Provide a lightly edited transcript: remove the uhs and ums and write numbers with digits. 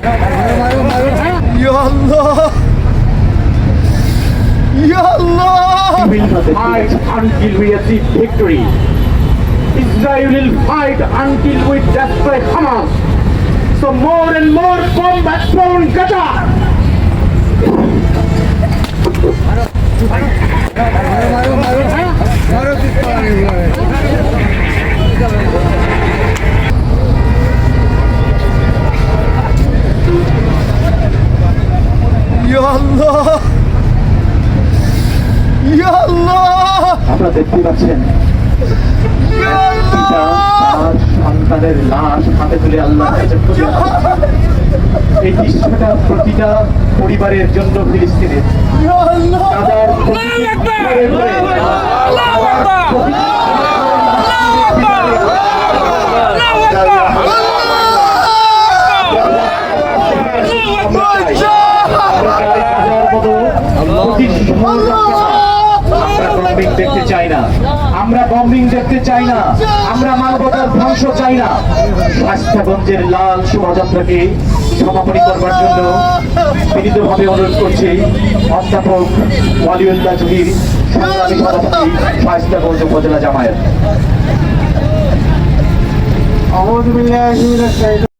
Ya Allah! Ya Allah! We will fight until we achieve victory. Israel will fight until we destroy Hamas. So more and more combat from Gaza. Ya Allah! Ya Allah! আপনারা দেখতে পাচ্ছেন Ya পিতা Allah! তার সন্তানের লাশ হাতে তুলে আল্লাহর কাছে খুঁজে এই দৃশ্যটা প্রতিটা পরিবারের জন্য ফিলিস্তিনের Ya Allah! তাদের ঘরে ঘরে দেখতে চাই না, আমরা বম্বিং দেখতে চাই না, আমরা মানবতার ধ্বংস চাই না। স্বাস্থ্যগঞ্জের লাল শোভাযাত্রাকে সমাপনী করবার জন্য বিনীতভাবে অনুরোধ করছি অধ্যাপক ওয়ালিউল্লাহ জহির, সংগ্রামী সভাপতি, স্বাস্থ্যগঞ্জ উপজেলা জামায়াত।